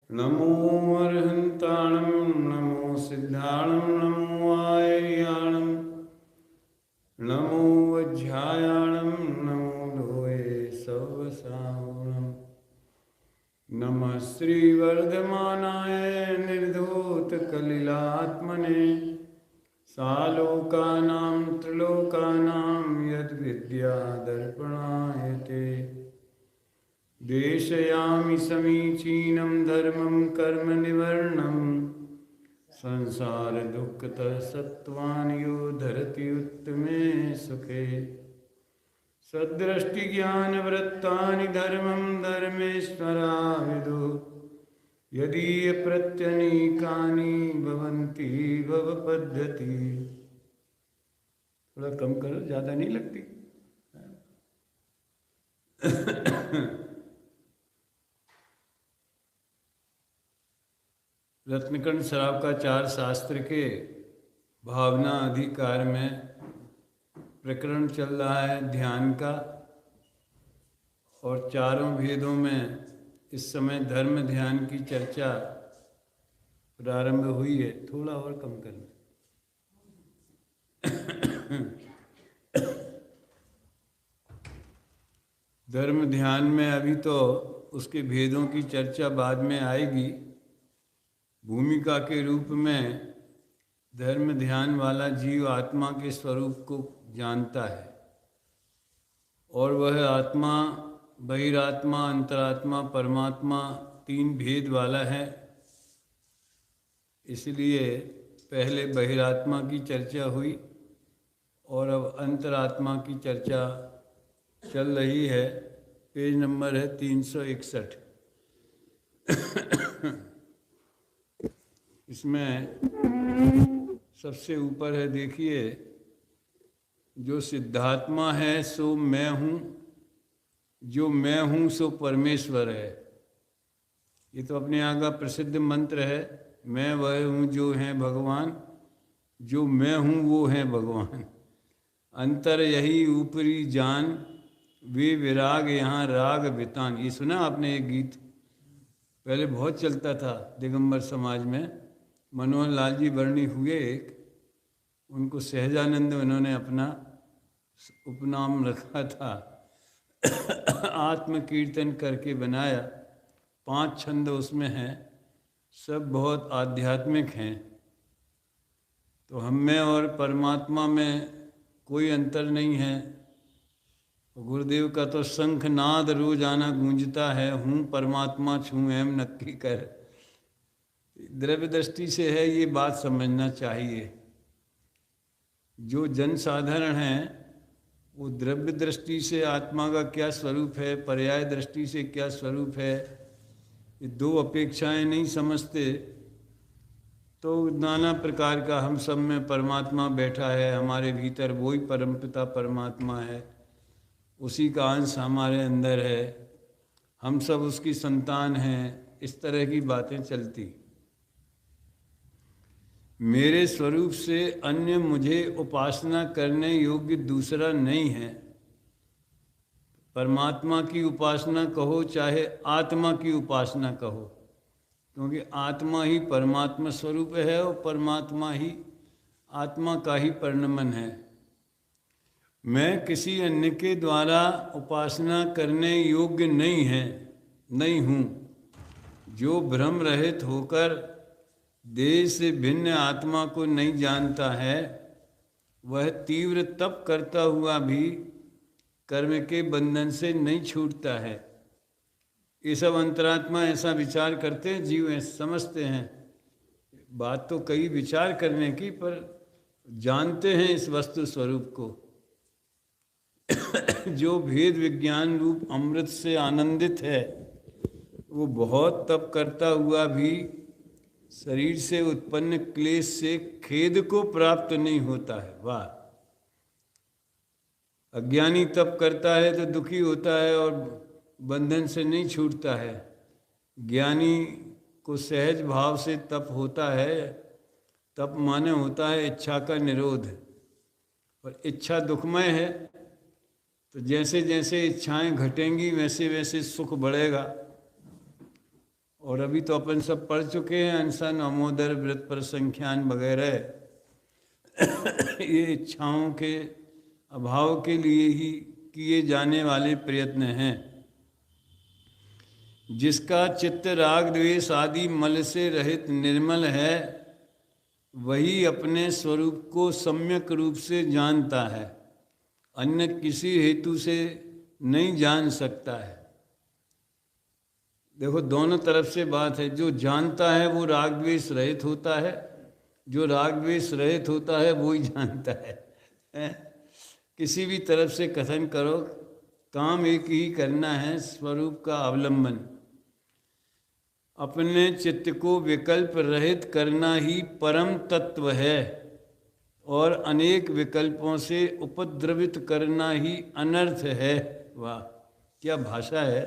नमो अर्हन्ताणं नमो सिद्धाणं नमो आयर्याणं नमो वज्झायाणं नमो लोये सवसावणं नमः श्रीवर्धमानाय निर्धूतकलिलात्मने सालोकानां त्रिलोकानां यद्विद्यादर्पणाय ते देशयामि समीचीनं धर्मं कर्म निवर्णं संसार दुःखतः सत्त्वान् यो धरति उत्तमे सुखे सद्दृष्टि ज्ञानवृत्तानि धर्मं धर्मेश्वरा विदु यदीय प्रत्यनीकानि भवन्ति भवपद्धति। थोड़ा कम करो, ज़्यादा नहीं लगती। रत्नकंड श्रावकाचार शास्त्र के भावना अधिकार में प्रकरण चल रहा है ध्यान का, और चारों भेदों में इस समय धर्म ध्यान की चर्चा प्रारंभ हुई है। थोड़ा और कम करना। धर्म ध्यान में अभी तो उसके भेदों की चर्चा बाद में आएगी। भूमिका के रूप में धर्म ध्यान वाला जीव आत्मा के स्वरूप को जानता है, और वह आत्मा बहिरात्मा, अंतरात्मा, परमात्मा तीन भेद वाला है। इसलिए पहले बहिरात्मा की चर्चा हुई और अब अंतरात्मा की चर्चा चल रही है। पेज नंबर है 361। इसमें सबसे ऊपर है, देखिए, जो सिद्धात्मा है सो मैं हूँ, जो मैं हूँ सो परमेश्वर है। ये तो अपने यहाँ का प्रसिद्ध मंत्र है। मैं वह हूँ जो है भगवान, जो मैं हूँ वो है भगवान। अंतर यही ऊपरी जान, वे विराग यहाँ राग बितान। ये सुना आपने एक गीत, पहले बहुत चलता था दिगंबर समाज में। मनोहर लाल जी वर्णी हुए एक, उनको सहजानंद उन्होंने अपना उपनाम रखा था। आत्म कीर्तन करके बनाया। 5 छंद उसमें हैं, सब बहुत आध्यात्मिक हैं। तो हम में और परमात्मा में कोई अंतर नहीं है। गुरुदेव का तो शंखनाद रोजाना गूंजता है, हूँ परमात्मा छूँ एम नक्की कर। द्रव्य दृष्टि से है, ये बात समझना चाहिए। जो जन साधारण हैं वो द्रव्य दृष्टि से आत्मा का क्या स्वरूप है, पर्याय दृष्टि से क्या स्वरूप है, ये दो अपेक्षाएं नहीं समझते। तो नाना प्रकार का हम सब में परमात्मा बैठा है, हमारे भीतर वही परमपिता परमात्मा है, उसी का अंश हमारे अंदर है, हम सब उसकी संतान हैं। इस तरह की बातें चलती। मेरे स्वरूप से अन्य मुझे उपासना करने योग्य दूसरा नहीं है। परमात्मा की उपासना कहो चाहे आत्मा की उपासना कहो, क्योंकि आत्मा ही परमात्मा स्वरूप है और परमात्मा ही आत्मा का ही परिणमन है। मैं किसी अन्य के द्वारा उपासना करने योग्य नहीं हूँ। जो भ्रम रहित होकर देह से भिन्न आत्मा को नहीं जानता है, वह तीव्र तप करता हुआ भी कर्म के बंधन से नहीं छूटता है। ये सब अंतरात्मा ऐसा विचार करते हैं, जीव ऐसा समझते हैं। बात तो कई विचार करने की, पर जानते हैं इस वस्तु स्वरूप को। जो भेद विज्ञान रूप अमृत से आनंदित है, वो बहुत तप करता हुआ भी शरीर से उत्पन्न क्लेश से खेद को प्राप्त नहीं होता है। वाह! अज्ञानी तप करता है तो दुखी होता है और बंधन से नहीं छूटता है। ज्ञानी को सहज भाव से तप होता है। तप माने होता है इच्छा का निरोध, और इच्छा दुखमय है। तो जैसे जैसे इच्छाएं घटेंगी वैसे वैसे सुख बढ़ेगा। और अभी तो अपन सब पढ़ चुके हैं अनशन, अमोदर, व्रत पर संख्यान वगैरह। ये इच्छाओं के अभाव के लिए ही किए जाने वाले प्रयत्न हैं। जिसका चित्त राग द्वेष आदि मल से रहित निर्मल है, वही अपने स्वरूप को सम्यक रूप से जानता है, अन्य किसी हेतु से नहीं जान सकता है। देखो, दोनों तरफ से बात है। जो जानता है वो राग द्वेष रहित होता है, जो राग द्वेष रहित होता है वो ही जानता है। किसी भी तरफ से कथन करो, काम एक ही करना है, स्वरूप का अवलंबन। अपने चित्त को विकल्प रहित करना ही परम तत्व है, और अनेक विकल्पों से उपद्रवित करना ही अनर्थ है। वाह, क्या भाषा है!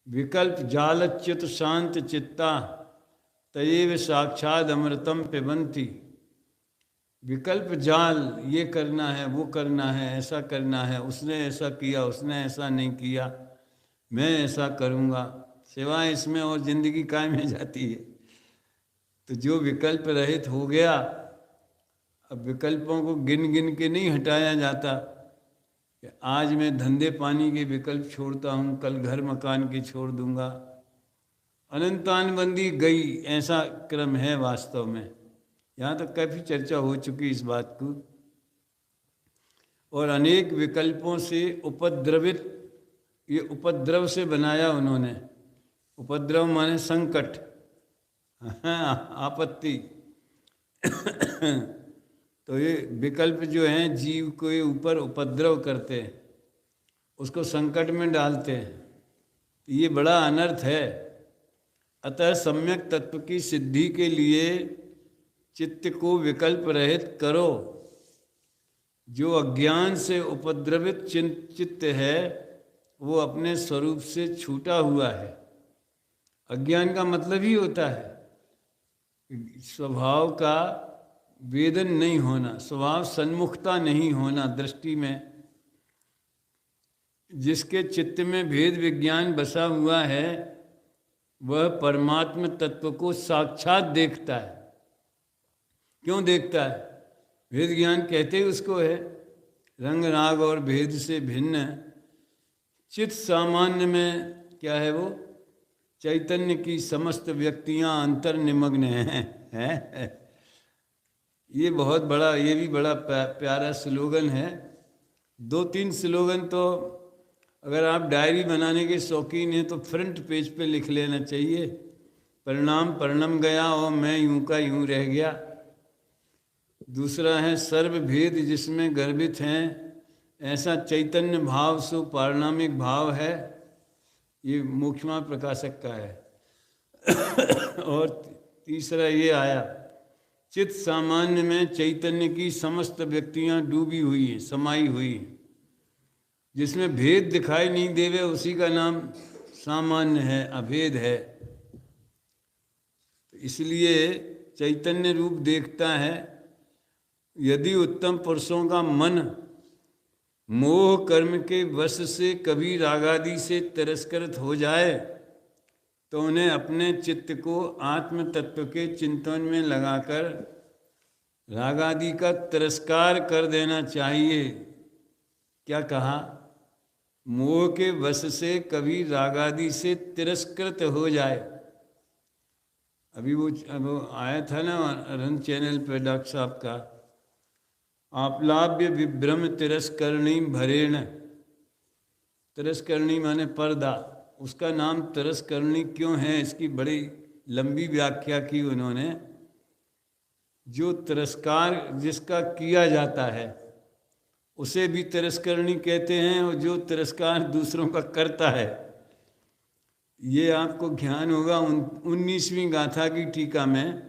विकल्प जालच्युत शांत चित्ता तयेव साक्षाद अमृतम पिबंती। विकल्प जाल, ये करना है, वो करना है, ऐसा करना है, उसने ऐसा किया, उसने ऐसा नहीं किया, मैं ऐसा करूँगा, सिवाय इसमें और जिंदगी कायम हो जाती है। तो जो विकल्प रहित हो गया, अब विकल्पों को गिन गिन के नहीं हटाया जाता कि आज मैं धंधे पानी के विकल्प छोड़ता हूँ, कल घर मकान के छोड़ दूंगा। अनंतान बंदी गई, ऐसा क्रम है वास्तव में। यहाँ तक काफ़ी चर्चा हो चुकी इस बात को। और अनेक विकल्पों से उपद्रवित, ये उपद्रव से बनाया उन्होंने। उपद्रव माने संकट, आपत्ति। तो ये विकल्प जो हैं जीव के ऊपर उपद्रव करते हैं, उसको संकट में डालते हैं, ये बड़ा अनर्थ है। अतः सम्यक तत्व की सिद्धि के लिए चित्त को विकल्प रहित करो। जो अज्ञान से उपद्रवित चित्त है वो अपने स्वरूप से छूटा हुआ है। अज्ञान का मतलब ही होता है स्वभाव का वेदन नहीं होना, स्वभाव सन्मुखता नहीं होना दृष्टि में। जिसके चित्त में भेद विज्ञान बसा हुआ है वह परमात्म तत्व को साक्षात देखता है। क्यों देखता है? भेद ज्ञान कहते ही उसको है। रंग राग और भेद से भिन्न चित्त सामान्य में क्या है? वो चैतन्य की समस्त व्यक्तियां अंतर निमग्न हैं। ये बहुत बड़ा, ये भी बड़ा प्यारा स्लोगन है। 2-3 स्लोगन तो अगर आप डायरी बनाने के शौकीन हैं तो फ्रंट पेज पे लिख लेना चाहिए। परिणाम परिणम गया और मैं यूं का यूं रह गया। दूसरा है सर्वभेद जिसमें गर्भित हैं ऐसा चैतन्य भाव सो पारिणामिक भाव है। ये मोक्षमा प्रकाशक का है। और तीसरा ये आया, चित्त सामान्य में चैतन्य की समस्त व्यक्तियां डूबी हुई हैं, समाई हुई हैं। जिसमें भेद दिखाई नहीं देवे उसी का नाम सामान्य है, अभेद है। तो इसलिए चैतन्य रूप देखता है। यदि उत्तम पुरुषों का मन मोह कर्म के वश से कभी रागादि से तिरस्कृत हो जाए तो उन्हें अपने चित्त को आत्म तत्व के चिंतन में लगाकर रागादि का तिरस्कार कर देना चाहिए। क्या कहा? मोह के वश से कभी रागादि से तिरस्कृत हो जाए। अभी वो आया था ना रन चैनल पे डॉक्टर साहब का, आपलाभ्य विभ्रम तिरस्करणी भरेण। तिरस्करणी माने पर्दा, उसका नाम तिरस्करणी क्यों है इसकी बड़ी लंबी व्याख्या की उन्होंने। जो तिरस्कार जिसका किया जाता है उसे भी तिरस्करणी कहते हैं, और जो तिरस्कार दूसरों का करता है, ये आपको ज्ञान होगा 19वीं गाथा की टीका में।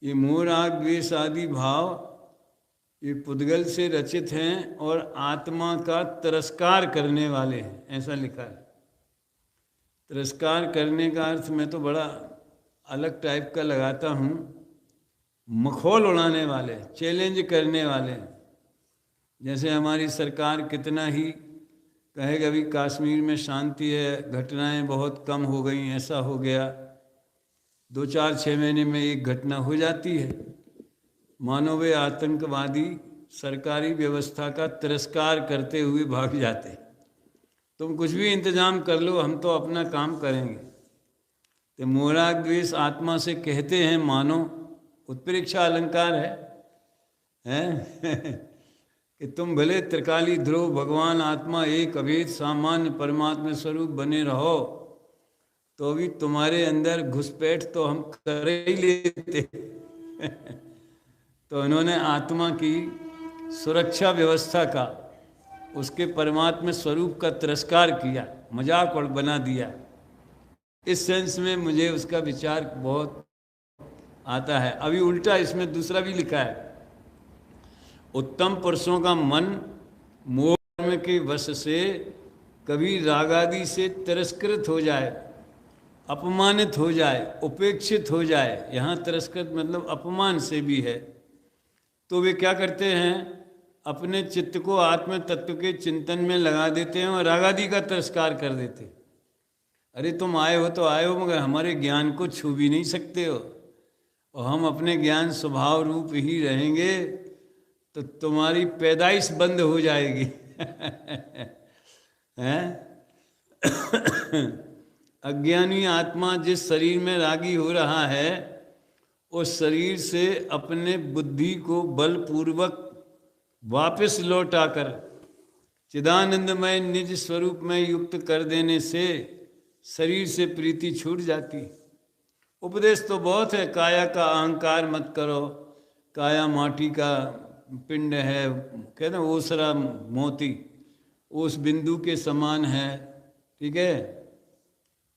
ये मोह राग द्वेष आदि भाव ये पुद्गल से रचित हैं और आत्मा का तिरस्कार करने वाले हैं, ऐसा लिखा है। तिरस्कार करने का अर्थ मैं तो बड़ा अलग टाइप का लगाता हूँ, मखौल उड़ाने वाले, चैलेंज करने वाले। जैसे हमारी सरकार कितना ही कहे कभी कश्मीर में शांति है, घटनाएं बहुत कम हो गई, ऐसा हो गया, 2-4-6 महीने में एक घटना हो जाती है, मानो वे आतंकवादी सरकारी व्यवस्था का तिरस्कार करते हुए भाग जाते। तुम कुछ भी इंतजाम कर लो, हम तो अपना काम करेंगे। तो मोराग द्वेष आत्मा से कहते हैं मानो, उत्प्रेक्षा अलंकार है कि तुम भले त्रिकाली ध्रुव भगवान आत्मा एक अभेद सामान्य परमात्मा स्वरूप बने रहो, तो भी तुम्हारे अंदर घुसपैठ तो हम कर ही लेते। तो उन्होंने आत्मा की सुरक्षा व्यवस्था का, उसके परमात्मा स्वरूप का तिरस्कार किया, मजाक और बना दिया। इस सेंस में मुझे उसका विचार बहुत आता है। अभी उल्टा इसमें दूसरा भी लिखा है, उत्तम पुरुषों का मन मोह के वश से कभी रागादि से तिरस्कृत हो जाए, अपमानित हो जाए, उपेक्षित हो जाए, यहाँ तिरस्कृत मतलब अपमान से भी है, तो वे क्या करते हैं, अपने चित्त को आत्म तत्व के चिंतन में लगा देते हैं और रागादि का तिरस्कार कर देते। अरे तुम आए हो तो आए हो, मगर हमारे ज्ञान को छू भी नहीं सकते हो, और हम अपने ज्ञान स्वभाव रूप ही रहेंगे तो तुम्हारी पैदाइश बंद हो जाएगी। हैं? अज्ञानी आत्मा जिस शरीर में रागी हो रहा है, उस शरीर से अपने बुद्धि को बलपूर्वक वापस लौटाकर चिदानंदमय निज स्वरूप में युक्त कर देने से शरीर से प्रीति छूट जाती। उपदेश तो बहुत है, काया का अहंकार मत करो, काया माटी का पिंड है, कहते हैं ओसरा मोती उस बिंदु के समान है, ठीक है,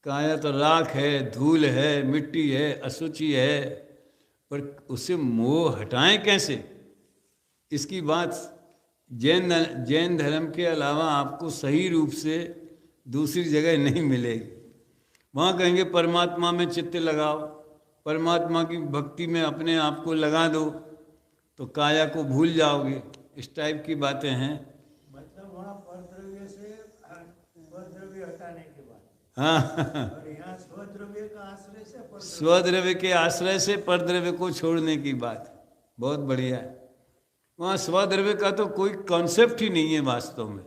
काया तो राख है, धूल है, मिट्टी है, अशुचि है, पर उसे मोह हटाएं कैसे, इसकी बात जैन धर्म के अलावा आपको सही रूप से दूसरी जगह नहीं मिलेगी। वहाँ कहेंगे परमात्मा में चित्त लगाओ, परमात्मा की भक्ति में अपने आप को लगा दो तो काया को भूल जाओगे, इस टाइप की बातें हैं। मतलब वहाँ परद्रव्य से परद्रव्य हटाने के बाद, हाँ, और यहाँ स्वद्रव्य का आश्रय से स्वद्रव्य के आश्रय से परद्रव्य को छोड़ने की बात, बहुत बढ़िया है। वहाँ स्वद्रव्य का तो कोई कॉन्सेप्ट ही नहीं है वास्तव में,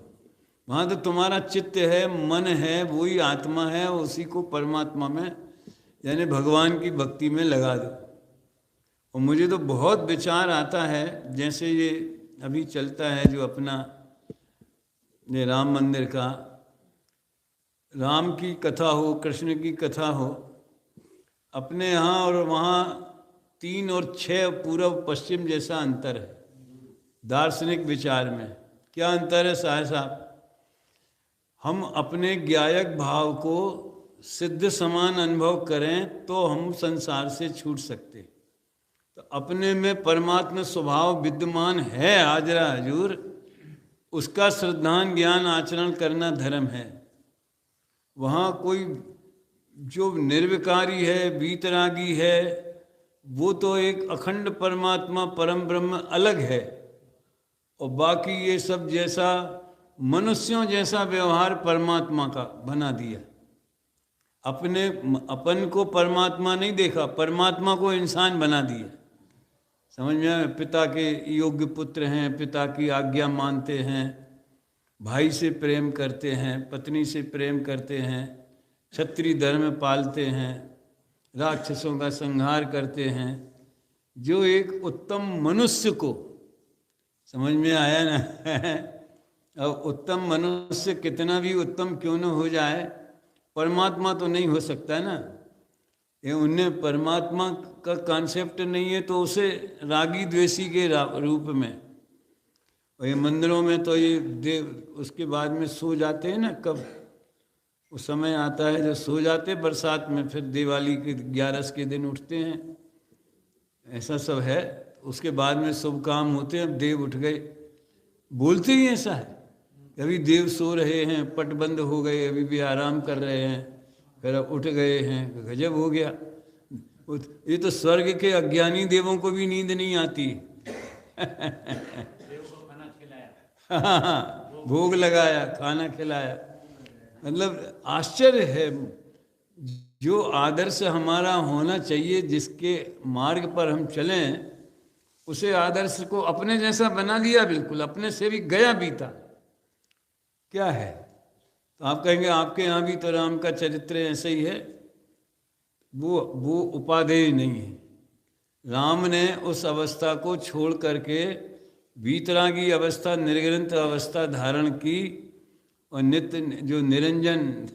वहाँ तो तुम्हारा चित्त है, मन है, वही आत्मा है, उसी को परमात्मा में यानी भगवान की भक्ति में लगा दो। और मुझे तो बहुत विचार आता है, जैसे ये अभी चलता है जो अपना ये राम मंदिर का, राम की कथा हो, कृष्ण की कथा हो, अपने यहाँ और वहाँ 3 और 6 पूर्व पश्चिम जैसा अंतर है दार्शनिक विचार में। क्या अंतर है साहब साहब? हम अपने ज्ञायक भाव को सिद्ध समान अनुभव करें तो हम संसार से छूट सकते। तो अपने में परमात्मा स्वभाव विद्यमान है हाजरा हजूर, उसका श्रद्धान ज्ञान आचरण करना धर्म है। वहाँ कोई जो निर्विकारी है, वीतरागी है, वो तो एक अखंड परमात्मा परम ब्रह्म अलग है, और बाकी ये सब जैसा मनुष्यों जैसा व्यवहार परमात्मा का बना दिया। अपने अपन को परमात्मा नहीं देखा, परमात्मा को इंसान बना दिया। समझ में आया? पिता के योग्य पुत्र हैं, पिता की आज्ञा मानते हैं, भाई से प्रेम करते हैं, पत्नी से प्रेम करते हैं, क्षत्रिय धर्म पालते हैं, राक्षसों का संहार करते हैं। जो एक उत्तम मनुष्य को, समझ में आया ना? अब उत्तम मनुष्य कितना भी उत्तम क्यों न हो जाए, परमात्मा तो नहीं हो सकता ना। ये उन्हें परमात्मा का कॉन्सेप्ट नहीं है, तो उसे रागी द्वेषी के रूप में। और ये मंदिरों में तो ये देव उसके बाद में सो जाते हैं ना, कब उस समय आता है जो सो जाते बरसात में, फिर दिवाली के 11 के दिन उठते हैं, ऐसा सब है। उसके बाद में शुभ काम होते हैं, अब देव उठ गए, बोलते ही ऐसा है। अभी देव सो रहे हैं, पट बंद हो गए, अभी भी आराम कर रहे हैं, फिर अब उठ गए हैं, गजब हो गया। ये तो स्वर्ग के अज्ञानी देवों को भी नींद नहीं आती। देव को खाना खिलाया, वो भोग लगाया, खाना खिलाया। मतलब आश्चर्य है, जो आदर्श हमारा होना चाहिए, जिसके मार्ग पर हम चलें, उसे आदर्श को अपने जैसा बना लिया, बिल्कुल अपने से भी गया बीता। क्या है? तो आप कहेंगे आपके यहाँ भी तो राम का चरित्र ऐसे ही है। वो उपादेय नहीं है। राम ने उस अवस्था को छोड़ करके वीतरागी अवस्था, निर्ग्रंथ अवस्था धारण की, और नित्य जो निरंजन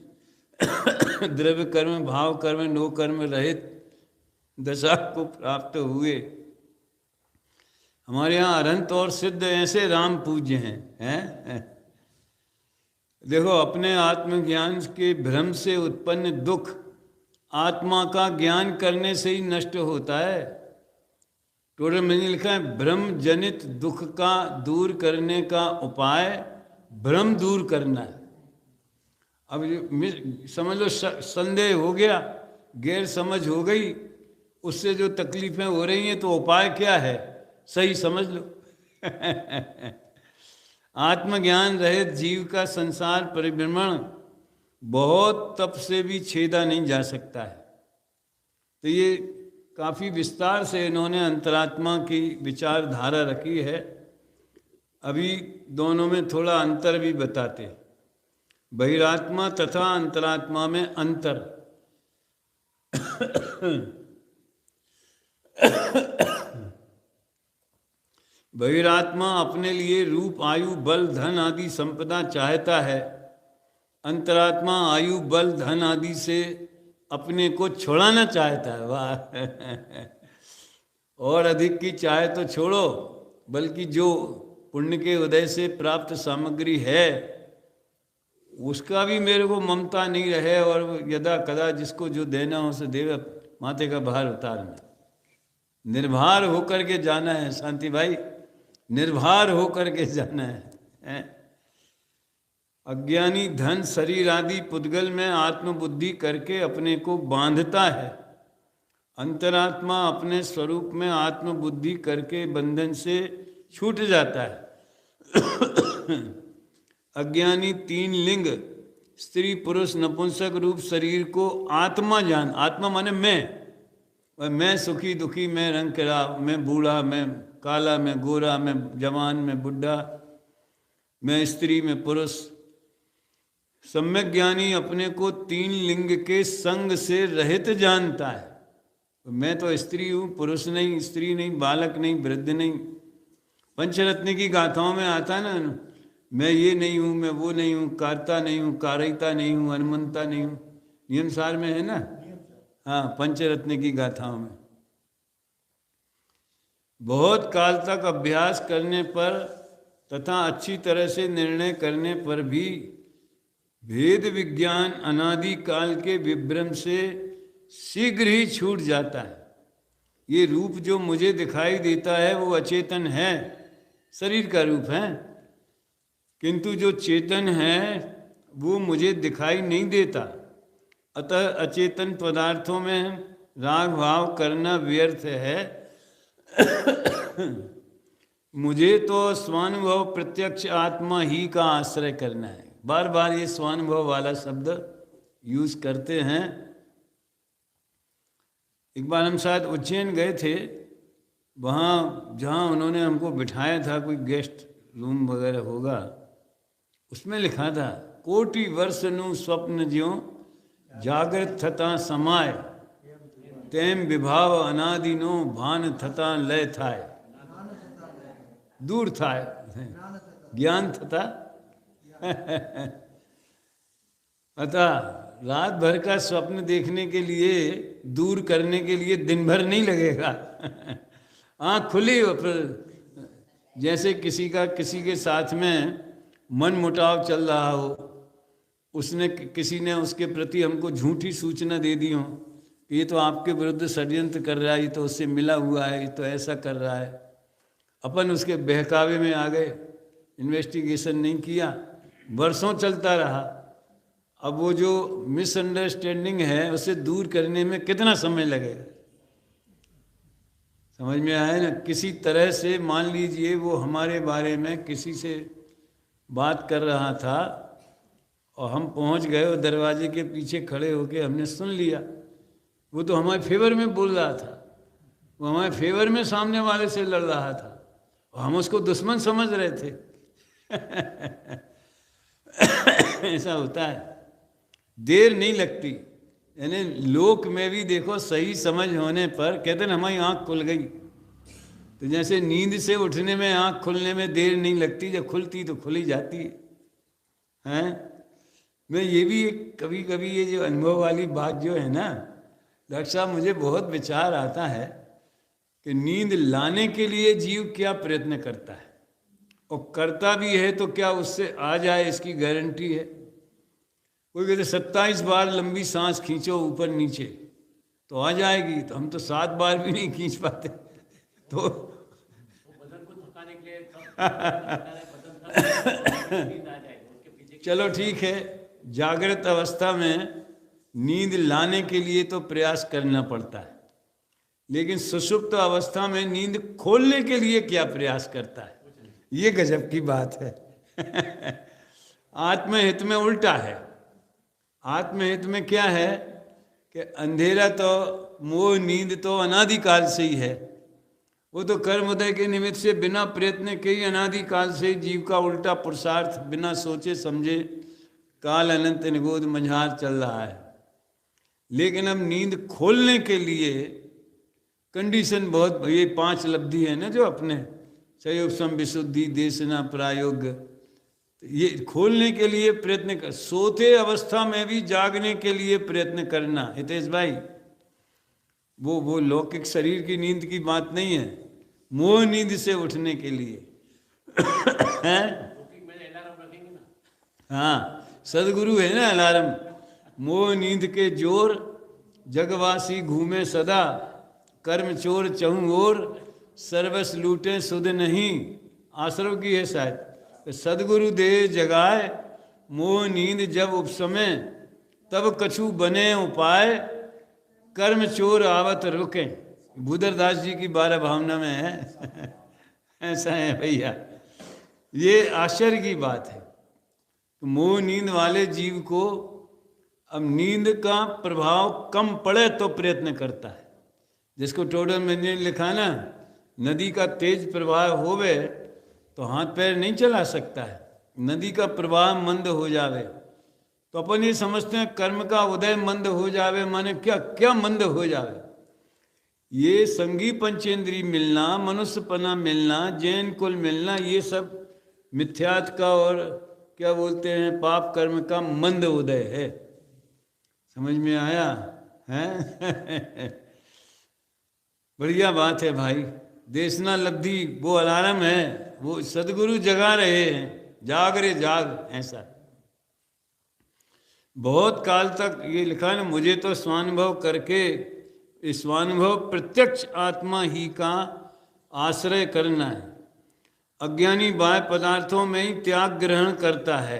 द्रव्य कर्म, भाव कर्म, नो कर्म रहित दशा को प्राप्त हुए। हमारे यहाँ अरहंत और सिद्ध ऐसे राम पूज्य हैं। देखो, अपने आत्मज्ञान के भ्रम से उत्पन्न दुख आत्मा का ज्ञान करने से ही नष्ट होता है। टोटल मैंने लिखा है, भ्रम जनित दुख का दूर करने का उपाय भ्रम दूर करना है। अब समझ लो, संदेह हो गया, गैर समझ हो गई, उससे जो तकलीफें हो रही हैं, तो उपाय क्या है? सही समझ लो। आत्मज्ञान रहित जीव का संसार परिभ्रमण बहुत तप से भी छेदा नहीं जा सकता है। तो ये काफ़ी विस्तार से इन्होंने अंतरात्मा की विचारधारा रखी है। अभी दोनों में थोड़ा अंतर भी बताते। बहिरात्मा तथा अंतरात्मा में अंतर। बहिरात्मा अपने लिए रूप, आयु, बल, धन आदि संपदा चाहता है। अंतरात्मा आयु, बल, धन आदि से अपने को छुड़ाना चाहता है। वाह! और अधिक की चाहे तो छोड़ो, बल्कि जो पुण्य के उदय से प्राप्त सामग्री है, उसका भी मेरे को ममता नहीं रहे, और यदा कदा जिसको जो देना हो उसे देगा, माथे का भार उतारना। निर्भर होकर के जाना है शांति भाई, निर्भर होकर के जाना है। अज्ञानी धन, शरीर आदि पुद्गल में आत्मबुद्धि करके अपने को बांधता है। अंतरात्मा अपने स्वरूप में आत्मबुद्धि करके बंधन से छूट जाता है। अज्ञानी तीन लिंग, स्त्री, पुरुष, नपुंसक रूप शरीर को आत्मा जान, आत्मा माने मैं सुखी दुखी, मैं रंग करा, मैं बूढ़ा, मैं काला, मैं गोरा, मैं जवान, मैं बुढ़ा, मैं स्त्री, मैं पुरुष। सम्यक ज्ञानी अपने को तीन लिंग के संग से रहित जानता है। मैं तो स्त्री हूँ, पुरुष नहीं, स्त्री नहीं, बालक नहीं, वृद्ध नहीं। पंचरत्न की गाथाओं में आता है ना, मैं ये नहीं हूँ, मैं वो नहीं हूँ, कारता नहीं हूँ, कारयिता नहीं हूँ, हनुमंता नहीं हूँ। नियमसार में है ना, हाँ, पंचरत्न की गाथाओं में। बहुत काल तक अभ्यास करने पर तथा अच्छी तरह से निर्णय करने पर भी भेद विज्ञान अनादि काल के विभ्रम से शीघ्र ही छूट जाता है। ये रूप जो मुझे दिखाई देता है वो अचेतन है, शरीर का रूप है, किंतु जो चेतन है वो मुझे दिखाई नहीं देता। अतः अचेतन पदार्थों में राग भाव करना व्यर्थ है। मुझे तो स्वानुभव प्रत्यक्ष आत्मा ही का आश्रय करना है। बार बार ये स्वानुभव वाला शब्द यूज करते हैं। एक बार हम शायद उज्जैन गए थे, वहाँ जहाँ उन्होंने हमको बिठाया था, कोई गेस्ट रूम वगैरह होगा, उसमें लिखा था, कोटि वर्ष नु स्वप्न ज्यों जागृत थता समाय, तेम विभाव अनादिनो भान थता लय थाय। दूर था, ज्ञान थता। अतः रात भर का स्वप्न देखने के लिए, दूर करने के लिए दिन भर नहीं लगेगा। आँख खुली हो, जैसे किसी के साथ में मन मुटाव चल रहा हो, किसी ने उसके प्रति हमको झूठी सूचना दे दी हो, ये तो आपके विरुद्ध षड्यंत्र कर रहा है, ये तो उससे मिला हुआ है, ये तो ऐसा कर रहा है। अपन उसके बहकावे में आ गए, इन्वेस्टिगेशन नहीं किया, वर्षों चलता रहा। अब वो जो मिसअंडरस्टैंडिंग है उसे दूर करने में कितना समय लगेगा? समझ में आया ना? किसी तरह से मान लीजिए वो हमारे बारे में किसी से बात कर रहा था और हम पहुंच गए और दरवाजे के पीछे खड़े होके हमने सुन लिया। वो तो हमारे फेवर में बोल रहा था, वो हमारे फेवर में सामने वाले से लड़ रहा था और हम उसको दुश्मन समझ रहे थे। ऐसा होता है, देर नहीं लगती। यानी लोक में भी देखो सही समझ होने पर कहते हैं हमारी आँख खुल गई। तो जैसे नींद से उठने में आँख खुलने में देर नहीं लगती, जब खुलती तो खुली जाती है। हैं मैं ये भी कभी कभी ये जो अनुभव वाली बात जो है ना डॉक्टर साहब, मुझे बहुत विचार आता है कि नींद लाने के लिए जीव क्या प्रयत्न करता है, और करता भी है तो क्या उससे आ जाए इसकी गारंटी है? कोई कहते 27 बार लंबी सांस खींचो ऊपर नीचे तो आ जाएगी, तो हम तो 7 बार भी नहीं खींच पाते। तो बदन को थकाने के लिए चलो ठीक है, जागृत अवस्था में नींद लाने के लिए तो प्रयास करना पड़ता है, लेकिन सुषुप्त अवस्था में नींद खोलने के लिए क्या प्रयास करता है, ये गजब की बात है। आत्महित में उल्टा है। आत्महित में क्या है कि अंधेरा तो मोह नींद तो अनादिकाल से ही है, वो तो कर्मोदय के निमित्त से बिना प्रयत्न के ही अनादिकाल से जीव का उल्टा पुरुषार्थ बिना सोचे समझे काल अनंत निगोद मंझार चल रहा है। लेकिन अब नींद खोलने के लिए कंडीशन बहुत, ये 5 लब्धि है ना जो अपने संयुक्तम विशुद्धि देशना प्रायोग्य, ये खोलने के लिए प्रयत्न कर, सोते अवस्था में भी जागने के लिए प्रयत्न करना। हितेश भाई, वो लौकिक शरीर की नींद की बात नहीं है, मोह नींद से उठने के लिए। हाँ, सदगुरु है ना अलार्म। मोह नींद के जोर जगवासी घूमे सदा, कर्म चोर चहु ओर सर्वस लूटे सुध नहीं। आश्रव की है शायद। सदगुरु दे जगाए मोह नींद जब उपसमय, तब कछु बने उपाय, कर्म चोर आवत रुके। भूदरदास जी की 12 भावना में है। ऐसा है भैया, ये आश्चर्य की बात है। तो मोह नींद वाले जीव को अब नींद का प्रभाव कम पड़े तो प्रयत्न करता है। जिसको टोडर में ने लिखा ना, नदी का तेज प्रवाह होवे तो हाथ पैर नहीं चला सकता है, नदी का प्रवाह मंद हो जावे तो अपन ये समझते हैं कर्म का उदय मंद हो जावे, माने क्या क्या मंद हो जावे। ये संगी पंचेंद्री मिलना, मनुष्यपना मिलना, जैन कुल मिलना, ये सब मिथ्यात्व का और क्या बोलते हैं पाप कर्म का मंद उदय है। समझ में आया है? बढ़िया बात है भाई। देशना लब्धि वो अलार्म है, वो सदगुरु जगा रहे हैं, जाग रे जाग। ऐसा बहुत काल तक ये लिखा है, मुझे तो स्वानुभव करके स्वानुभव प्रत्यक्ष आत्मा ही का आश्रय करना है। अज्ञानी बाह्य पदार्थों में ही त्याग ग्रहण करता है,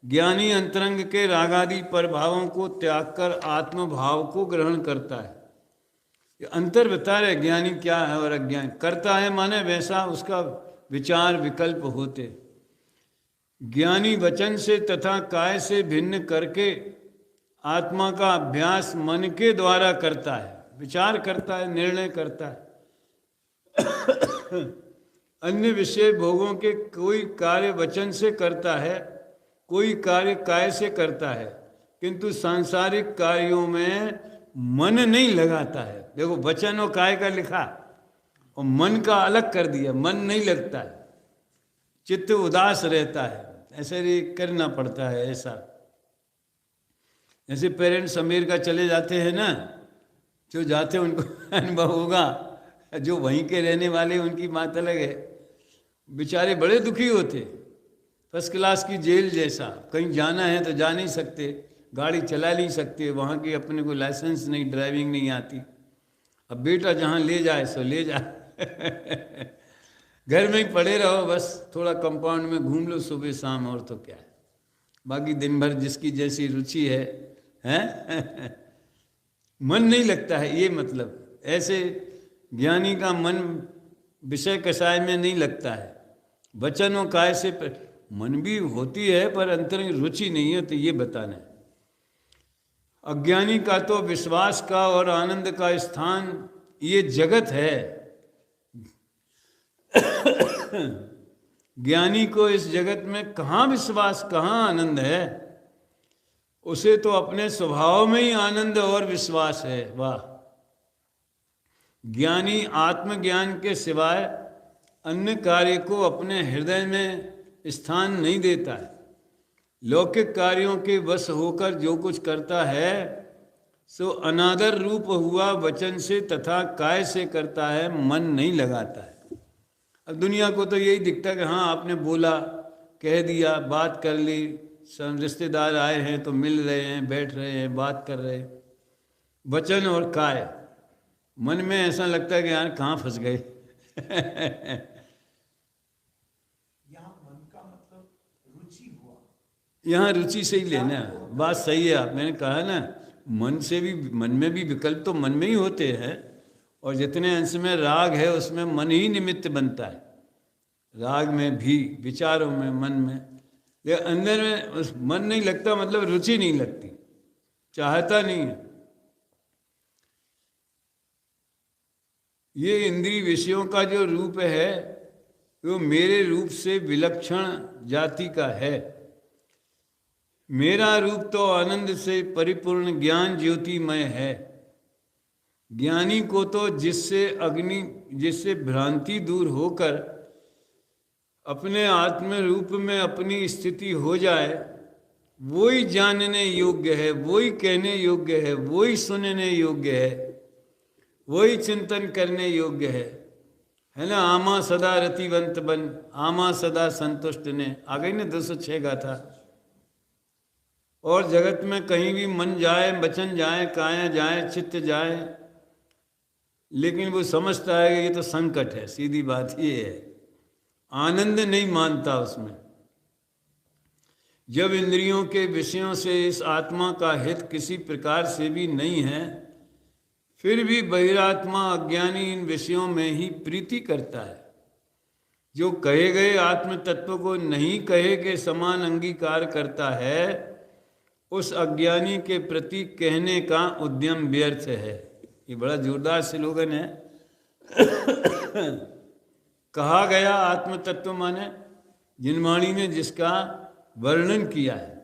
ज्ञानी अंतरंग के रागादि प्रभावों को त्याग कर आत्मभाव को ग्रहण करता है। ये अंतर बता रहे ज्ञानी क्या है और अज्ञानी। करता है माने वैसा उसका विचार विकल्प होते। ज्ञानी वचन से तथा काय से भिन्न करके आत्मा का अभ्यास मन के द्वारा करता है, विचार करता है, निर्णय करता है। अन्य विषय भोगों के कोई कार्य वचन से करता है, कोई कार्य काय से करता है, किंतु सांसारिक कार्यों में मन नहीं लगाता है। देखो वचन और काय का लिखा और मन का अलग कर दिया, मन नहीं लगता है, चित्त उदास रहता है। ऐसे ही करना पड़ता है। ऐसा जैसे पेरेंट्स अमेरिका चले जाते हैं ना, जो जाते हैं उनको अनुभव होगा, जो वहीं के रहने वाले उनकी बात अलग है। बेचारे बड़े दुखी होते, फर्स्ट क्लास की जेल जैसा, कहीं जाना है तो जा नहीं सकते, गाड़ी चला नहीं सकते, वहाँ की अपने को लाइसेंस नहीं, ड्राइविंग नहीं आती। अब बेटा जहाँ ले जाए सो ले जाए। घर में ही पड़े रहो बस, थोड़ा कंपाउंड में घूम लो सुबह शाम, और तो क्या है। बाकी दिन भर जिसकी जैसी रुचि है, हैं? मन नहीं लगता है, ये मतलब। ऐसे ज्ञानी का मन विषय कषाय में नहीं लगता है। वचन और काय से मन भी होती है पर अंतर में रुचि नहीं है, तो ये बताना है। अज्ञानी का तो विश्वास का और आनंद का स्थान ये जगत है। ज्ञानी को इस जगत में कहाँ विश्वास, कहाँ आनंद है? उसे तो अपने स्वभाव में ही आनंद और विश्वास है। वाह! ज्ञानी आत्मज्ञान के सिवाय अन्य कार्य को अपने हृदय में स्थान नहीं देता है। लौकिक कार्यों के वश होकर जो कुछ करता है सो अनादर रूप हुआ वचन से तथा काय से करता है, मन नहीं लगाता है। अब दुनिया को तो यही दिखता है कि हाँ आपने बोला, कह दिया, बात कर ली, सब रिश्तेदार आए हैं तो मिल रहे हैं, बैठ रहे हैं, बात कर रहे हैं, वचन और काय। मन में ऐसा लगता है कि यार कहाँ फंस गए। यहाँ मन का मतलब रुचि हुआ। यहाँ रुचि से ही लेना है। बात सही है, आप मैंने कहा ना, मन से भी, मन में भी विकल्प तो मन में ही होते हैं, और जितने अंश में राग है उसमें मन ही निमित्त बनता है। राग में भी, विचारों में, मन में, लेकिन अंदर में उस मन नहीं लगता, मतलब रुचि नहीं लगती, चाहता नहीं है। ये इंद्रिय विषयों का जो रूप है वो मेरे रूप से विलक्षण जाति का है। मेरा रूप तो आनंद से परिपूर्ण ज्ञान ज्योतिमय है। ज्ञानी को तो जिससे भ्रांति दूर होकर अपने आत्म रूप में अपनी स्थिति हो जाए, वही जानने योग्य है, वही कहने योग्य है, वही सुनने योग्य है, वही चिंतन करने योग्य है ना। आमा सदा रतिवंत बन, आमा सदा संतुष्ट ने, आ गई ना 206 गाथा। और जगत में कहीं भी मन जाए, वचन जाए, काया जाए, चित्त जाए, लेकिन वो समझता है कि ये तो संकट है। सीधी बात ये है, आनंद नहीं मानता उसमें। जब इंद्रियों के विषयों से इस आत्मा का हित किसी प्रकार से भी नहीं है, फिर भी बहिरात्मा अज्ञानी इन विषयों में ही प्रीति करता है। जो कहे गए आत्म तत्व को नहीं कहे के समान अंगीकार करता है, उस अज्ञानी के प्रति कहने का उद्यम व्यर्थ है। ये बड़ा जोरदार स्लोगन है। कहा गया आत्म तत्व माने जिनवाणी में जिसका वर्णन किया है,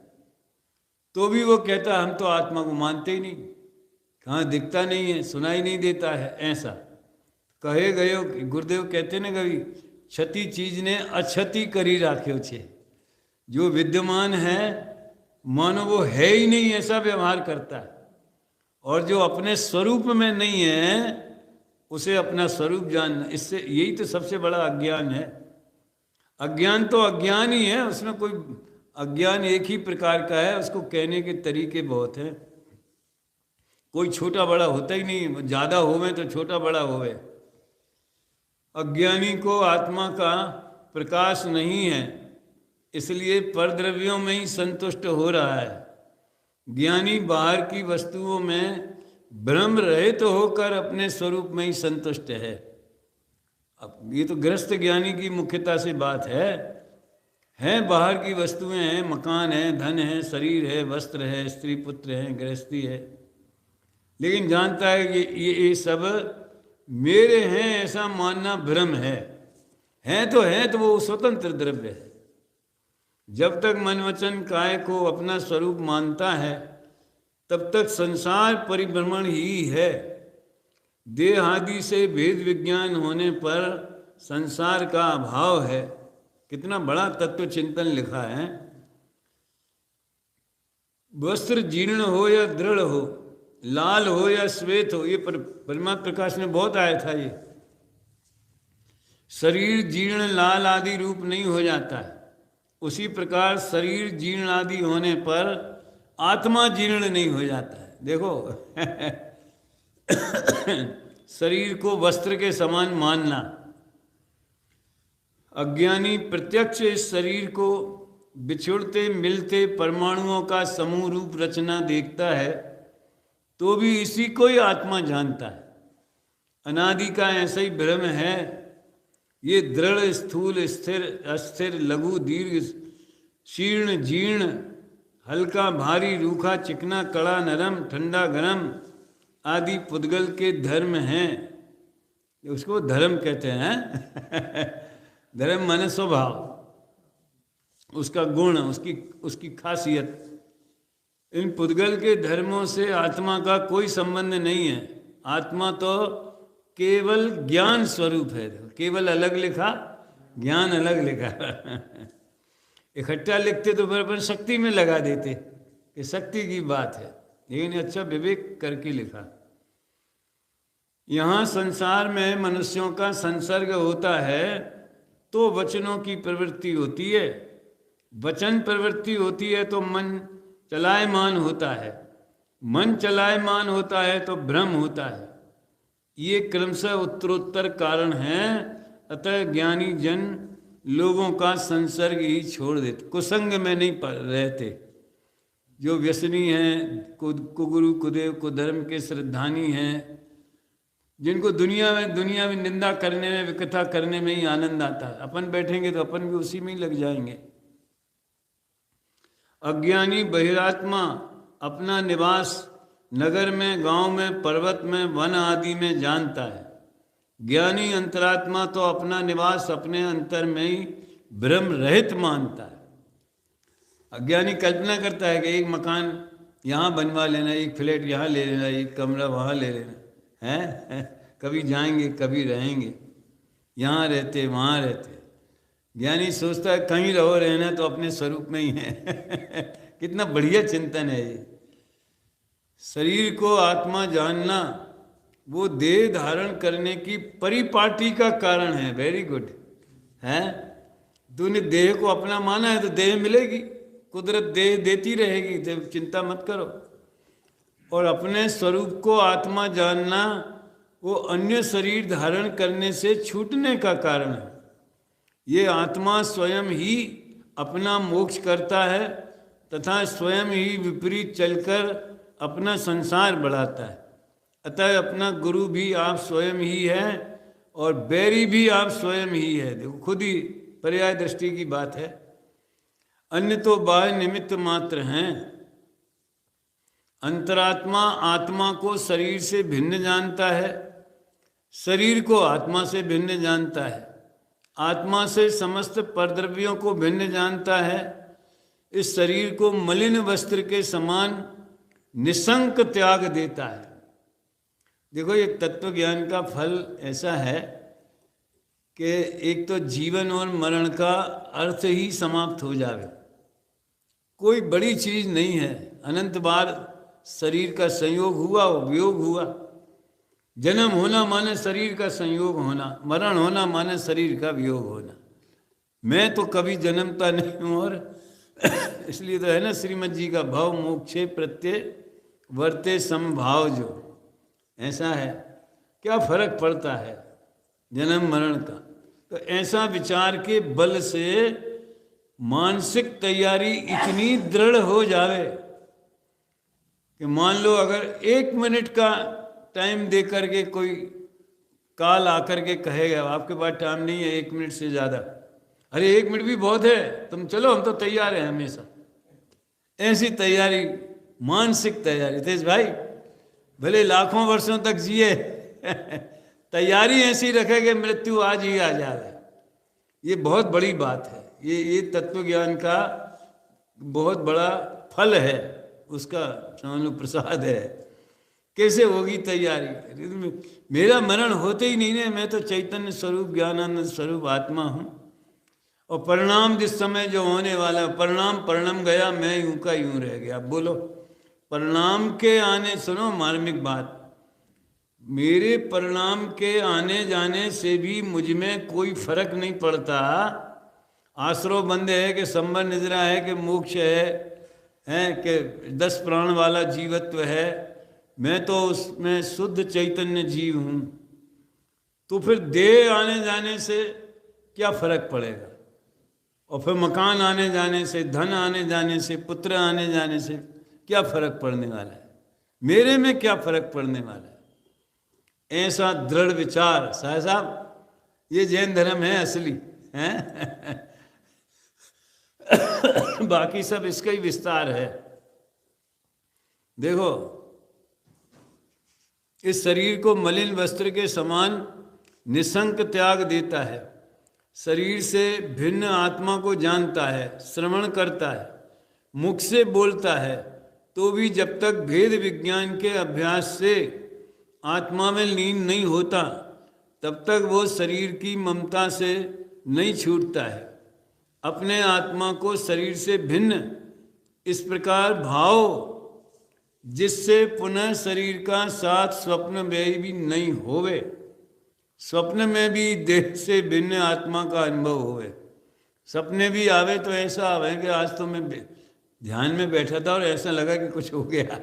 तो भी वो कहता हम तो आत्मा को मानते ही नहीं, कहाँ दिखता नहीं है, सुनाई नहीं देता है। ऐसा कहे गयो, गुरुदेव कहते ना कभी, क्षति चीज ने अक्षति करी राख्यो छे। जो विद्यमान है मानो वो है ही नहीं, ऐसा व्यवहार करता है। और जो अपने स्वरूप में नहीं है उसे अपना स्वरूप जानना, इससे यही तो सबसे बड़ा अज्ञान है। अज्ञान तो अज्ञान ही है, उसमें कोई अज्ञान एक ही प्रकार का है, उसको कहने के तरीके बहुत हैं। कोई छोटा बड़ा होता ही नहीं, ज़्यादा होवे तो छोटा बड़ा होवे। अज्ञानी को आत्मा का प्रकाश नहीं है, इसलिए परद्रव्यों में ही संतुष्ट हो रहा है। ज्ञानी बाहर की वस्तुओं में भ्रम रहित तो होकर अपने स्वरूप में ही संतुष्ट है। अब ये तो गृहस्थ ज्ञानी की मुख्यता से बात है बाहर की वस्तुएं हैं, मकान है, धन है, शरीर है, वस्त्र है, स्त्री पुत्र है, गृहस्थी है, लेकिन जानता है कि ये सब मेरे हैं, ऐसा मानना भ्रम है तो वो स्वतंत्र द्रव्य है। जब तक मन वचन काय को अपना स्वरूप मानता है, तब तक संसार परिभ्रमण ही है। देह आदि से भेद विज्ञान होने पर संसार का अभाव है। कितना बड़ा तत्व चिंतन लिखा है। वस्त्र जीर्ण हो या दृढ़ हो, लाल हो या श्वेत हो, ये परमात्मा प्रकाश में बहुत आया था। ये शरीर जीर्ण लाल आदि रूप नहीं हो जाता है, उसी प्रकार शरीर जीर्ण आदि होने पर आत्मा जीर्ण नहीं हो जाता है। देखो शरीर को वस्त्र के समान मानना। अज्ञानी प्रत्यक्ष इस शरीर को बिछुड़ते मिलते परमाणुओं का समूह रूप रचना देखता है, तो भी इसी को ही आत्मा जानता है। अनादि का ऐसा ही भ्रम है। ये दृढ़, स्थूल, स्थिर, अस्थिर, लघु, दीर्घ शीर्ण जीर्ण, हल्का भारी, रूखा चिकना, कड़ा नरम, ठंडा गरम आदि पुद्गल के धर्म हैं। उसको धर्म कहते हैं। धर्म माने स्वभाव, उसका गुण, उसकी खासियत। इन पुद्गल के धर्मों से आत्मा का कोई संबंध नहीं है। आत्मा तो केवल ज्ञान स्वरूप है। केवल अलग लिखा, ज्ञान अलग लिखा। इकट्ठा लिखते तो फिर अपन शक्ति में लगा देते कि शक्ति की बात है, लेकिन अच्छा विवेक करके लिखा। यहाँ संसार में मनुष्यों का संसर्ग होता है तो वचनों की प्रवृत्ति होती है। वचन प्रवृत्ति होती है तो मन चलायमान होता है। मन चलायमान होता है तो भ्रम होता है। ये क्रमशः उत्तरोत्तर कारण हैं। अतः ज्ञानी जन लोगों का संसर्ग ही छोड़ देते, कुसंग में नहीं रहते। जो व्यसनी हैं, कुगुरु कुदेव कुधर्म के श्रद्धानी हैं, जिनको दुनिया में निंदा करने में, विकथा करने में ही आनंद आता है। अपन बैठेंगे तो अपन भी उसी में ही लग जाएंगे। अज्ञानी बहिरात्मा अपना निवास नगर में, गांव में, पर्वत में, वन आदि में जानता है। ज्ञानी अंतरात्मा तो अपना निवास अपने अंतर में ही भ्रम रहित मानता है। अज्ञानी कल्पना करता है कि एक मकान यहाँ बनवा लेना, एक फ्लैट यहाँ ले लेना, एक कमरा वहाँ ले लेना है। कभी जाएंगे, कभी रहेंगे, यहाँ रहते वहाँ रहते। ज्ञानी सोचता है कहीं रहो, रहना तो अपने स्वरूप में ही है। कितना बढ़िया चिंतन है ये। शरीर को आत्मा जानना वो देह धारण करने की परिपाटी का कारण है। वेरी गुड है। तूने देह को अपना माना है तो देह मिलेगी, कुदरत देह देती रहेगी, तो चिंता मत करो। और अपने स्वरूप को आत्मा जानना वो अन्य शरीर धारण करने से छूटने का कारण है। ये आत्मा स्वयं ही अपना मोक्ष करता है तथा स्वयं ही विपरीत चलकर अपना संसार बढ़ाता है। अतः अपना गुरु भी आप स्वयं ही है और बैरी भी आप स्वयं ही है। देखो, खुद ही पर्याय दृष्टि की बात है। अन्य तो बाह्य निमित्त मात्र हैं। अंतरात्मा आत्मा को शरीर से भिन्न जानता है, शरीर को आत्मा से भिन्न जानता है, आत्मा से समस्त परद्रव्यों को भिन्न जानता है। इस शरीर को मलिन वस्त्र के समान निशंक त्याग देता है। देखो, एक तत्व ज्ञान का फल ऐसा है कि एक तो जीवन और मरण का अर्थ ही समाप्त हो जावे। कोई बड़ी चीज नहीं है। अनंत बार शरीर का संयोग हुआ, वियोग हुआ। जन्म होना माने शरीर का संयोग होना, मरण होना माने शरीर का वियोग होना। मैं तो कभी जन्मता नहीं हूँ, और इसलिए तो है ना श्रीमद जी का भाव मोक्षे प्रत्यय वर्ते समभाव। जो ऐसा है, क्या फर्क पड़ता है जन्म मरण का। तो ऐसा विचार के बल से मानसिक तैयारी इतनी दृढ़ हो जावे कि मान लो अगर 1 मिनट का टाइम दे करके कोई काल आकर के कहेगा आपके पास टाइम नहीं है 1 मिनट से ज़्यादा, अरे 1 मिनट भी बहुत है, तुम चलो, हम तो तैयार हैं हमेशा। ऐसी तैयारी, मानसिक तैयारी। तेज भाई भले लाखों वर्षों तक जिए, तैयारी ऐसी रखे कि मृत्यु आज ही आ जाए। ये बहुत बड़ी बात है। ये तत्व ज्ञान का बहुत बड़ा फल है, उसका समझ लो प्रसाद है। कैसे होगी तैयारी? मेरा मरण होते ही नहीं है, मैं तो चैतन्य स्वरूप ज्ञानानंद स्वरूप आत्मा हूँ। और परिणाम जिस समय जो होने वाला, परिणाम गया, मैं यूं का यूं रह गया। बोलो, परिणाम के आने, सुनो मार्मिक बात, मेरे परिणाम के आने जाने से भी मुझ में कोई फर्क नहीं पड़ता। आश्रो बंद है कि संबर निजरा है कि मोक्ष है कि 10 प्राण वाला जीवत्व है, मैं तो उसमें शुद्ध चैतन्य जीव हूँ। तो फिर देह आने जाने से क्या फर्क पड़ेगा? और फिर मकान आने जाने से, धन आने जाने से, पुत्र आने जाने से क्या फर्क पड़ने वाला है? मेरे में क्या फर्क पड़ने वाला है? ऐसा दृढ़ विचार, साहब ये जैन धर्म है असली है। बाकी सब इसका ही विस्तार है। देखो, इस शरीर को मलिन वस्त्र के समान निसंक त्याग देता है, शरीर से भिन्न आत्मा को जानता है, श्रवण करता है, मुख से बोलता है, तो भी जब तक भेद विज्ञान के अभ्यास से आत्मा में लीन नहीं होता तब तक वो शरीर की ममता से नहीं छूटता है। अपने आत्मा को शरीर से भिन्न इस प्रकार भाव जिससे पुनः शरीर का साथ स्वप्न में भी नहीं होवे, स्वप्न में भी देह से भिन्न आत्मा का अनुभव होवे। सपने भी आवे तो ऐसा आवे कि आज तो मैं ध्यान में बैठा था और ऐसा लगा कि कुछ हो गया।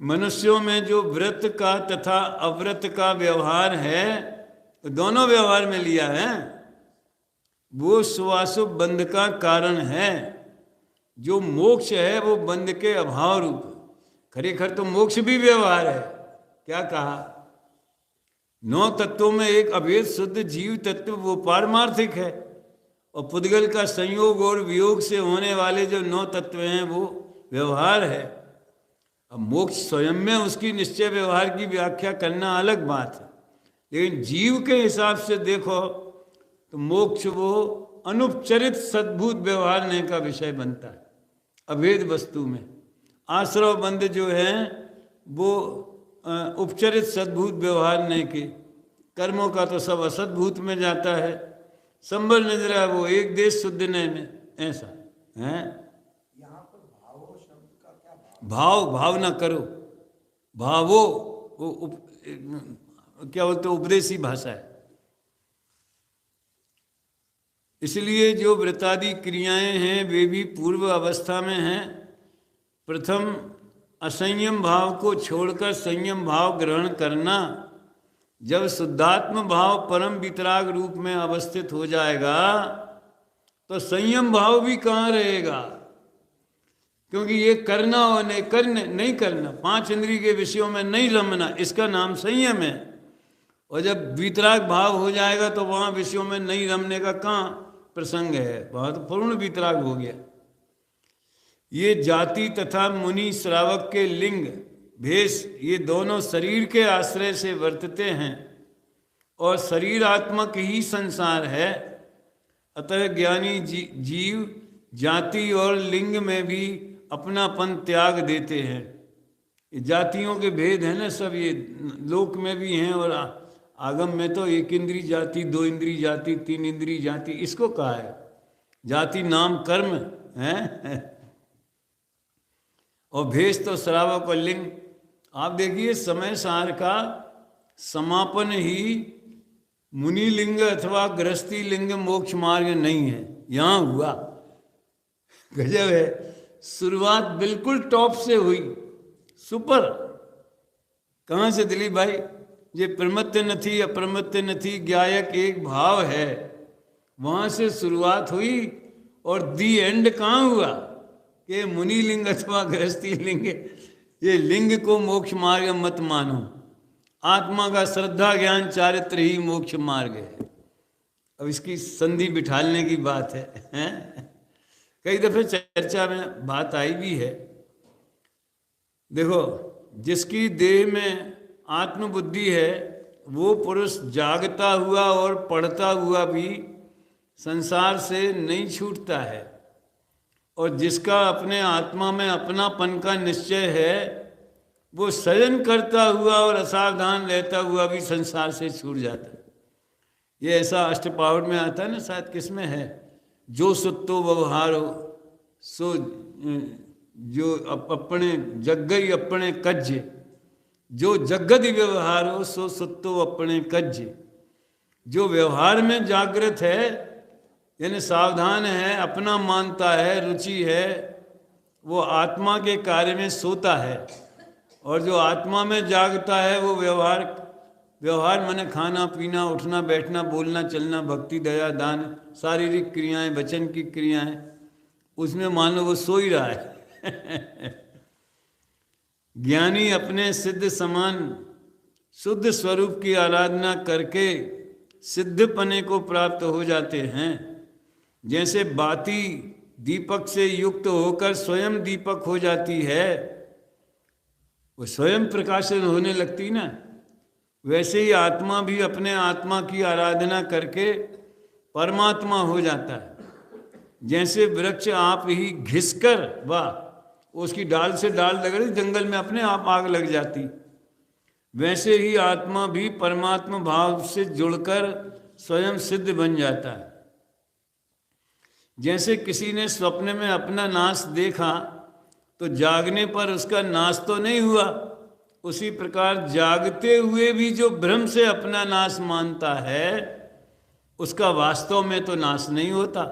मनुष्यों में जो व्रत का तथा अव्रत का व्यवहार है, दोनों व्यवहार में लिया है, वो शुभाशुभ बंध का कारण है। जो मोक्ष है वो बंध के अभाव रूप, खरेखर तो मोक्ष भी व्यवहार है। क्या कहा? 9 तत्वों में एक अभेद शुद्ध जीव तत्व वो पारमार्थिक है, और पुद्गल का संयोग और वियोग से होने वाले जो 9 तत्व हैं वो व्यवहार है। अब मोक्ष स्वयं में उसकी निश्चय व्यवहार की व्याख्या करना अलग बात है, लेकिन जीव के हिसाब से देखो तो मोक्ष वो अनुपचरित सद्भूत व्यवहार का विषय बनता है अभेद वस्तु में। आश्रव बंध जो है वो उपचरित सद्भूत व्यवहार नहीं के, कर्मों का तो सब असद्भूत में जाता है। संबल निद्रा वो एक देश शुद्ध में, ऐसा है। यहाँ पर भावो शब्द का क्या भाव भाव ना करो, भावो वो क्या बोलते उपदेशी भाषा है। इसलिए जो व्रतादि क्रियाएं हैं वे भी पूर्व अवस्था में हैं। प्रथम असंयम भाव को छोड़कर संयम भाव ग्रहण करना। जब शुद्धात्म भाव परम वितराग रूप में अवस्थित हो जाएगा तो संयम भाव भी कहाँ रहेगा, क्योंकि ये करना और नहीं करना, 5 इंद्रिय के विषयों में नहीं रमना, इसका नाम संयम है। और जब वितराग भाव हो जाएगा तो वहाँ विषयों में नहीं रमने का कहाँ प्रसंग है, वहाँ तो पूर्ण वितराग हो गया। ये जाति तथा मुनि श्रावक के लिंग भेष ये दोनों शरीर के आश्रय से वर्तते हैं और शरीरात्मक ही संसार है। अतः ज्ञानी जीव जाति और लिंग में भी अपनापन त्याग देते हैं। ये जातियों के भेद है ना सब, ये लोक में भी हैं और आगम में तो 1 इंद्रिय जाति, 2 इंद्रिय जाति, 3 इंद्रिय जाति, इसको कहा है जाति नाम कर्म है। और भेष तो श्रावक और लिंग। आप देखिए समय सार का समापन ही मुनि लिंग अथवा गृहस्थी लिंग मोक्ष मार्ग नहीं है, यहाँ हुआ। गजब है, शुरुआत बिल्कुल टॉप से हुई, सुपर। कहाँ से दिलीप भाई? ये प्रमत्य नथी अप्रमत्य नथी ज्ञायक एक भाव है, वहाँ से शुरुआत हुई और दी एंड कहाँ हुआ कि मुनि लिंग अथवा गृहस्थी लिंग, ये लिंग को मोक्ष मार्ग मत मानो। आत्मा का श्रद्धा ज्ञान चारित्र ही मोक्ष मार्ग है। अब इसकी संधि बिठालने की बात है, कई दफे चर्चा में बात आई भी है। देखो, जिसकी देह में आत्मबुद्धि है वो पुरुष जागता हुआ और पढ़ता हुआ भी संसार से नहीं छूटता है, और जिसका अपने आत्मा में अपनापन का निश्चय है वो सजन करता हुआ और असावधान रहता हुआ भी संसार से छूट जाता है। ये ऐसा अष्टपावड़ में आता है ना, शायद किसमें है, जो सुत्तो व्यवहार हो सो जो अपने जग्गई अपने कज्जे, जो जगद व्यवहार हो सो सुत्तो अपने कज्जे। जो व्यवहार में जागृत है यानी सावधान है, अपना मानता है, रुचि है, वो आत्मा के कार्य में सोता है। और जो आत्मा में जागता है वो व्यवहार माने खाना पीना, उठना बैठना, बोलना चलना, भक्ति दया दान, शारीरिक क्रियाएं, वचन की क्रियाएं, उसमें मान लो वो सो ही रहा है। ज्ञानी अपने सिद्ध समान शुद्ध स्वरूप की आराधना करके सिद्धपने को प्राप्त हो जाते हैं। जैसे बाती दीपक से युक्त होकर स्वयं दीपक हो जाती है, वो स्वयं प्रकाशन होने लगती ना, वैसे ही आत्मा भी अपने आत्मा की आराधना करके परमात्मा हो जाता है। जैसे वृक्ष आप ही घिसकर वाह उसकी डाल से डाल लगड़ी जंगल में अपने आप आग लग जाती, वैसे ही आत्मा भी परमात्मा भाव से जुड़कर स्वयं सिद्ध बन जाता है। जैसे किसी ने स्वप्न में अपना नाश देखा तो जागने पर उसका नाश तो नहीं हुआ, उसी प्रकार जागते हुए भी जो भ्रम से अपना नाश मानता है उसका वास्तव में तो नाश नहीं होता,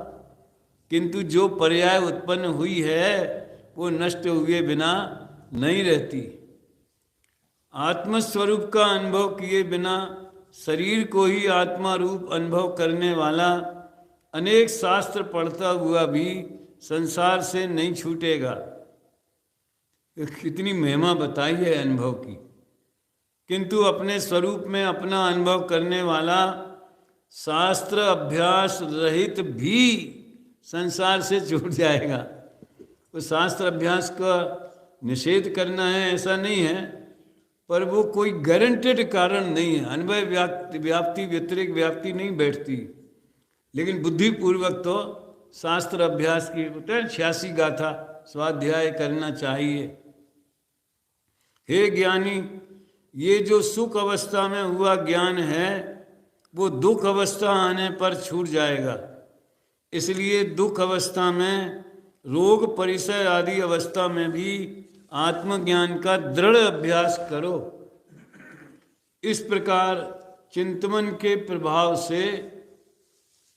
किंतु जो पर्याय उत्पन्न हुई है वो नष्ट हुए बिना नहीं रहती। आत्मस्वरूप का अनुभव किए बिना शरीर को ही आत्मा रूप अनुभव करने वाला अनेक शास्त्र पढ़ता हुआ भी संसार से नहीं छूटेगा। कितनी महिमा बताई है अनुभव की, किंतु अपने स्वरूप में अपना अनुभव करने वाला शास्त्र अभ्यास रहित भी संसार से छूट जाएगा। तो शास्त्र अभ्यास का निषेध करना है ऐसा नहीं है, पर वो कोई गारंटेड कारण नहीं है। अनुभव व्याप्ति व्यतिरिक्त व्याप्ति नहीं बैठती, लेकिन बुद्धिपूर्वक तो शास्त्र अभ्यास की 86 गाथा स्वाध्याय करना चाहिए। हे ज्ञानी, ये जो सुख अवस्था में हुआ ज्ञान है वो दुख अवस्था आने पर छूट जाएगा, इसलिए दुख अवस्था में रोग परिसय आदि अवस्था में भी आत्मज्ञान का दृढ़ अभ्यास करो। इस प्रकार चिंतन के प्रभाव से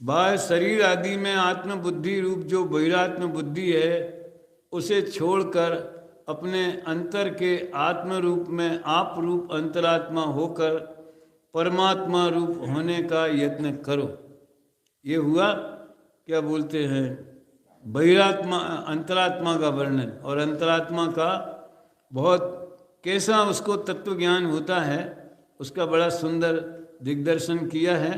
बाह्य शरीर आदि में आत्मबुद्धि रूप जो बहिरात्म बुद्धि है उसे छोड़कर अपने अंतर के आत्म रूप में आप रूप अंतरात्मा होकर परमात्मा रूप होने का यत्न करो। ये हुआ क्या बोलते हैं बहिरात्मा अंतरात्मा का वर्णन, और अंतरात्मा का बहुत कैसा उसको तत्व ज्ञान होता है उसका बड़ा सुंदर दिग्दर्शन किया है।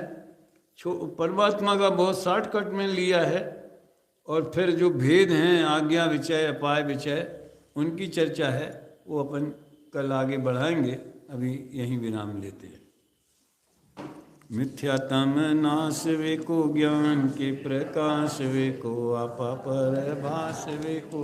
परमात्मा का बहुत शॉर्टकट में लिया है, और फिर जो भेद हैं आज्ञा विचय अपाय विचय उनकी चर्चा है, वो अपन कल आगे बढ़ाएंगे। अभी यहीं विराम लेते हैं। मिथ्यातम नाश वे को ज्ञान के प्रकाश वे को आपा पर भास वे को